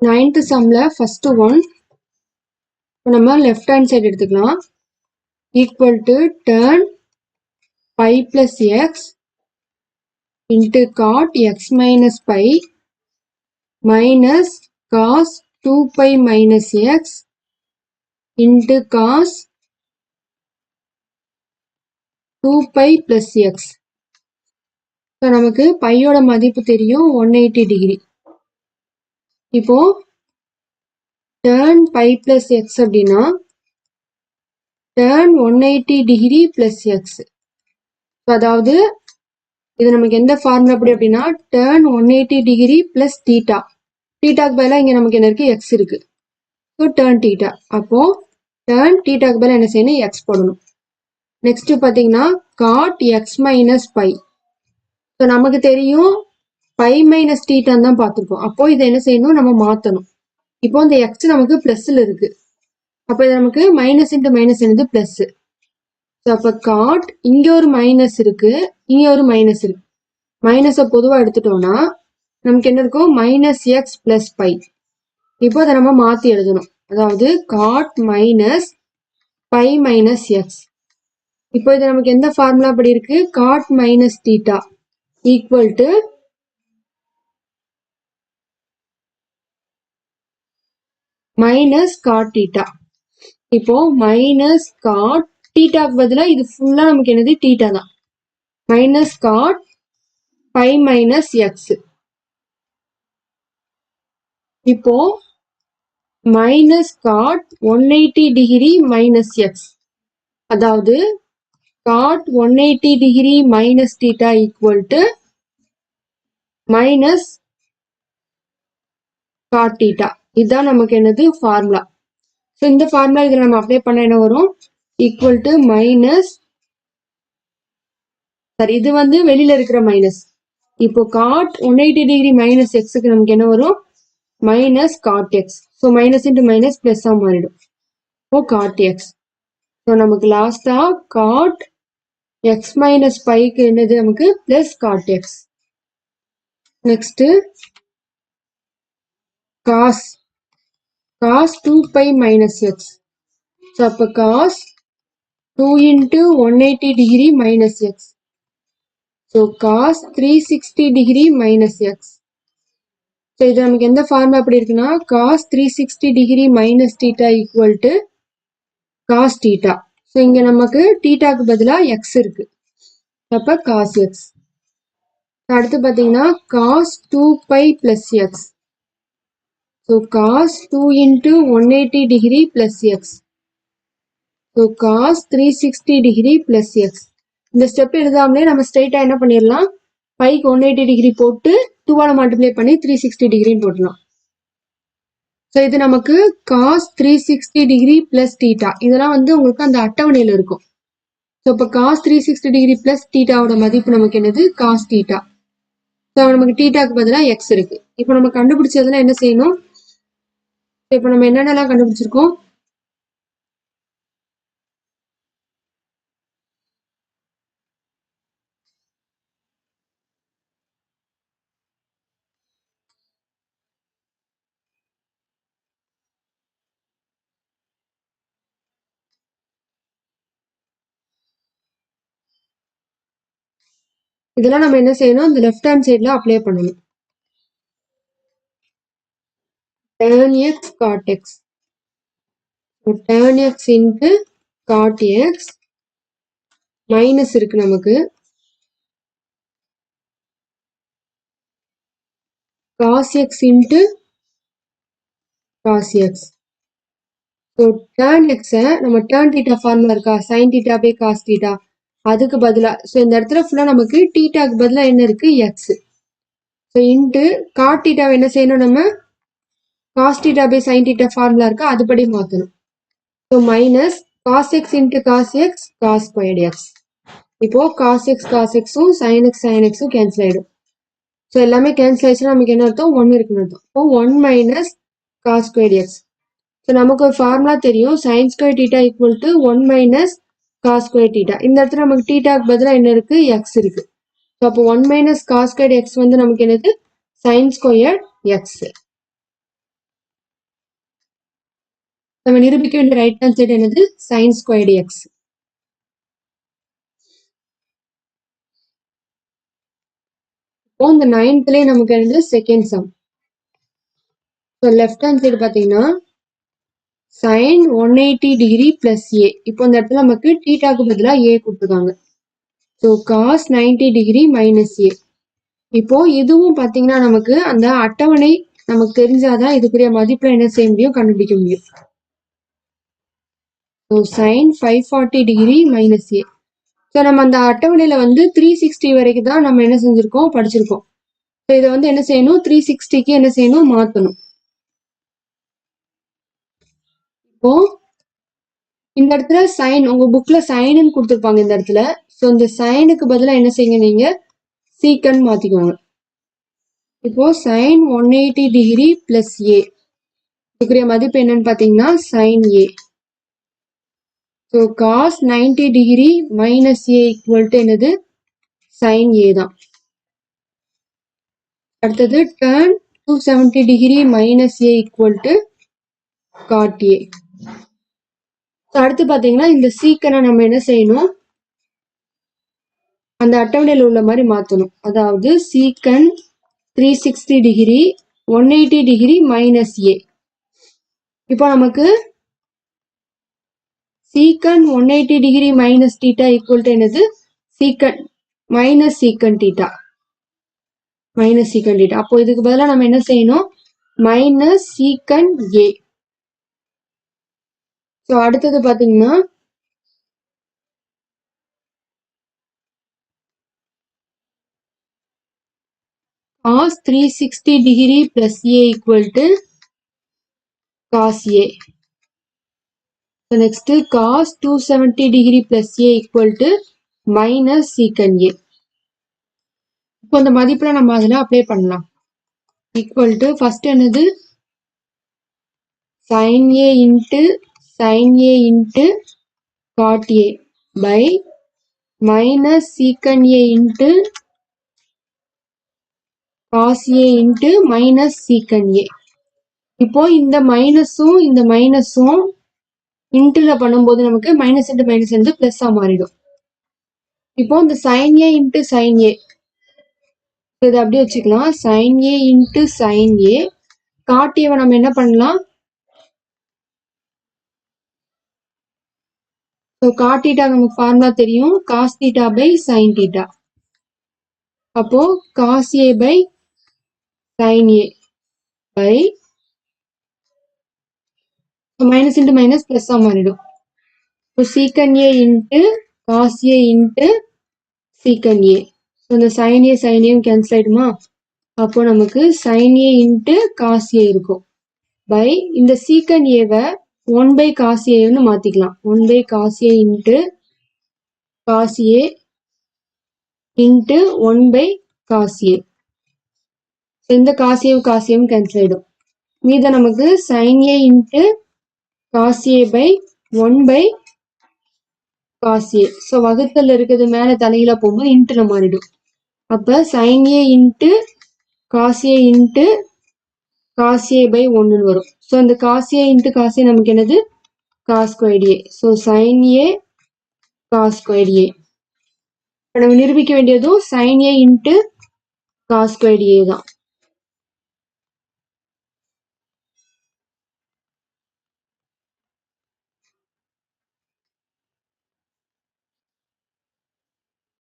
9th sumல first one நம்ம left hand side எடுத்துக்கலாம். equal to tan pi plus x into cot x minus pi minus cos 2 pi minus x into cos 2 pi plus x. So நமக்கு பையோட மதிப்பு தெரியும் 180 degree. இப்போ tan pi plus x அப்படின்னா tan 180 degree plus x. அதாவது இது நமக்கு எந்த ஃபார்முலா அப்படி அப்படின்னா tan 180 டிகிரி plus theta. தீட்டாக்கு பதிலாக இங்க நமக்கு என்ன இருக்கு x இருக்கு. So tan theta. அப்போ tan thetaக்கு பதிலாக என்ன செய்யணும் x போடணும். நெக்ஸ்ட் பாத்தீங்கன்னா cot x minus pi. So நமக்கு தெரியும் pi minus theta தான் பார்த்துருக்கோம். அப்போ இதை என்ன செய்யணும் நம்ம மாத்தணும். இப்போ இந்த x நமக்கு பிளஸ்ல இருக்கு. அப்போ இது நமக்கு மைனஸ் இன்டு மைனஸ் என்னது பிளஸ். அப்ப காட் இங்க ஒரு மைனஸ் இருக்கு, இங்க ஒரு மைனஸ் இருக்கு. மைனஸை பொதுவா எடுத்துட்டோம்னா நமக்கு என்ன இருக்கும் மைனஸ் எக்ஸ் பிளஸ் பை. இப்போ அதை நம்ம மாத்தி எழுதணும். அதாவது cot minus pi minus x. இப்போ இது நமக்கு எந்த ஃபார்முலா படி இருக்கு cot minus theta equal to minus cot theta. இப்போ மைனஸ் காட் தீட்டாக்கு பதிலா இது ஃபுல்லா நமக்கு என்னது தீட்டா தான். Minus cot pi minus x. இப்போ minus cot 180 degree minus x. அதாவது cot 180 degree minus theta equal to minus cot theta. இதுதான் நமக்கு என்னது ஃபார்முலா. ஸோ இந்த ஃபார்முலா இதில் நம்ம அப்ளை பண்ண என்ன வரும் ஈக்குவல் டு மைனஸ், சரி இது வந்து வெளியில இருக்கிற மைனஸ். இப்போ காட் 180 டிகிரி மைனஸ் எக்ஸுக்கு நமக்கு என்ன வரும் minus God X. So minus into minus plus மாறிடும். இப்போ காட் எக்ஸ். ஸோ நமக்கு லாஸ்டா காட் எக்ஸ் மைனஸ் பைக்கு என்னது நமக்கு plus cot x. Next cos 2 pi minus x. So அப்போ cos 2 into 180 degree minus x. So cos 360 degree minus x. So இது நமக்கு எந்த ஃபார்முலா அப்படி இருக்குன்னா cos 360 degree minus theta equal to cos theta. So இங்க நமக்கு தீட்டாக்கு பதிலாக எக்ஸ் இருக்கு. அப்ப காஸ் எக்ஸ். அடுத்து பார்த்தீங்கன்னா cos 2 pi plus x. So cos 2 into 180 degree plus x. So cos 360 degree plus x. இந்த ஸ்டெப் எழுதாமலே நம்ம ஸ்ட்ரைட்டா என்ன பண்ணிடலாம் பைக்கு 180 டிகிரி போட்டு 2ஆல மல்டிப்ளை பண்ணி 360 டிகிரின்னு போடலாம். ஸோ இது நமக்கு காஸ் 360 டிகிரி பிளஸ் தீட்டா. இதெல்லாம் வந்து உங்களுக்கு அந்த அட்டவணையில இருக்கும். ஸோ இப்போ காஸ் 360 டிகிரி பிளஸ் தீட்டாவோட மதிப்பு நமக்கு என்னது காஸ் தீட்டா. ஸோ நமக்கு தீட்டாக்கு பதிலாக எக்ஸ் இருக்கு. இப்போ நம்ம கண்டுபிடிச்சதுல என்ன செய்யணும், இப்போ நம்ம என்னென்னலாம் கண்டுபிடிச்சிருக்கோம் இதெல்லாம் நம்ம என்ன செய்யணும் இந்த லெஃப்ட் ஹேண்ட் சைட்ல அப்ளை பண்ணணும். tan x cot x. So tan x into cot x minus இருக்கு நமக்கு cos x into cos x. So tan x நம்ம tan theta ஃபார்முலா இருக்கா sin theta by cos theta அதுக்கு பதிலா. ஸோ இந்த இடத்துல ஃபுல்லா நமக்கு தீட்டாக்கு பதிலா என்ன இருக்கு எக்ஸ். ஸோ இன்ட்டு காட் தீட்டாவை என்ன செய்யணும் நம்ம cos theta by sine theta formula இருக்கா அதுபடி மாற்றணும். So minus cos x into cos x cos squared x. இப்போ காஸ் எக்ஸும் சைன் எக்ஸும் கேன்சல் ஆயிடும். ஸோ எல்லாமே கேன்சல் ஆயிடுச்சுன்னா நமக்கு என்ன அர்த்தம் 1 இருக்குன்னு அர்த்தம். இப்போ 1 minus cos squared x. So நமக்கு ஒரு ஃபார்முலா தெரியும் sine square theta equal to 1 minus cos square theta. இந்த இடத்துல நமக்கு தீட்டாக்கு பதிலாக என்ன இருக்கு எக்ஸ் இருக்கு. ஸோ அப்போ 1 மைனஸ் காஸ் ஸ்கொயர் எக்ஸ் வந்து நமக்கு என்னது சைன் ஸ்கொயர் எக்ஸ். நம்ம நிரூபிக்க வேண்டிய ரைட் ஹேண்ட் சைடு என்னது sin squared x. இப்போ இந்த 9thலயே நமக்கு என்னது second sum. So left hand side பார்த்தீங்கன்னா sin 180 டிகிரி பிளஸ் ஏ. இப்போ இந்த இடத்துல நமக்கு தீட்டாக்கு பதிலாக ஏ கொடுத்துருக்காங்க. ஸோ cos 90 டிகிரி மைனஸ் ஏ. இப்போ இதுவும் பார்த்தீங்கன்னா நமக்கு அந்த அட்டவணை நமக்கு தெரிஞ்சாதான் இதுக்குரிய மதிப்புல என்ன செய்ய முடியும், கண்டுபிடிக்க முடியும். ஸோ sin 540 டிகிரி மைனஸ் ஏ. ஸோ நம்ம அந்த அட்டவணையில வந்து 360 வரைக்கும் தான் நம்ம என்ன செஞ்சிருக்கோம், படிச்சிருக்கோம். ஸோ இதை வந்து என்ன செய்யணும், 360க்கு என்ன செய்யணும், மாற்றணும். இப்போ இந்த இடத்துல சைன், உங்க புக்ல சைனுன்னு கொடுத்துருப்பாங்க இந்த இடத்துல. ஸோ இந்த சைனுக்கு பதிலாக என்ன செய்யுங்க, நீங்க சீக்கன் மாத்திக்கோங்க. இப்போ sin 180 டிகிரி பிளஸ் ஏ இதுக்குரிய மதிப்பு என்னன்னு பாத்தீங்கன்னா sin A. So cos 90 degree minus A equal to என்னது, sin ஏ தான். அடுத்தது tan 270 degree minus A equal to cot ஏ. அடுத்து பாத்தீங்கன்னா இந்த சீக்கனை நம்ம என்ன செய்யணும், அந்த அட்டவணையில் உள்ள மாதிரி மாற்றணும். அதாவது சீக்கன் 360 டிகிரி 180 டிகிரி மைனஸ் ஏ. இப்போ நமக்கு சீக்கன் 180 degree minus theta equal to என்னது, சீக்கன் மைனஸ் சீக்கன் தீட்டா. மைனஸ் சீக்கன் தீட்டா. அப்போ இதுக்கு பதிலாக நம்ம என்ன செய்யணும், மைனஸ் சீக்கன் ஏ. ஸோ அடுத்தது பாத்தீங்கன்னா cos 360 degree plus A equal to cos A. Next cos 270 degree plus A equal to minus secant A. இப்போ இந்த மதிப்புல நம்ம அதில் அப்ளை பண்ணலாம். ஈக்குவல் டு ஃபர்ஸ்ட் என்னது sin A into sin A into cot A by minus secant A into cos A into minus secant A. இப்போ இந்த மைனஸும் இந்த மைனஸும் இன்ட்டுல பண்ணும்போது நமக்கு மைனஸ் இன்ட்டு மைனஸ் வந்து பிளஸ்ஸா மாறிடும். இப்போ இந்த sin A into sin A இதை அப்படியே வச்சுக்கலாம். sin A into sin A. cot ஏவை நம்ம என்ன பண்ணலாம், ஸோ cot தீட்டா நமக்கு ஃபார்முலா தெரியும், cos theta by sin theta. அப்போ cos A by sin A by minus into minus பிளஸ்ஸா மாறிடும். இப்போ secant A into cos A into secant A. So இந்த sin ஏ sin ஏயும் கேன்சல் ஆயிடுமா. அப்போ நமக்கு sin A into cos A இருக்கும் பை இந்த சீக்கன் ஏவை 1 பை cos ஏன்னு மாத்திக்கலாம். 1 by cos A into cos A into 1 by cos A. இந்த cos ஏவும் கேன்சல் ஆயிடும். மீத நமக்கு sin A into cos A by 1 by cos A. So வகுத்தல் இருக்கிறது மேல தலையில போகும்போது இன்ட்டுல மாறிடும். அப்ப sin A into cos A into cos A by 1 வரும். ஸோ இந்த cos A into cos A நமக்கு என்னது, cos squared A. So sin A cos squared ஏ. நம்ம நிரூபிக்க வேண்டியதும் sin A into cos squared ஏ தான்.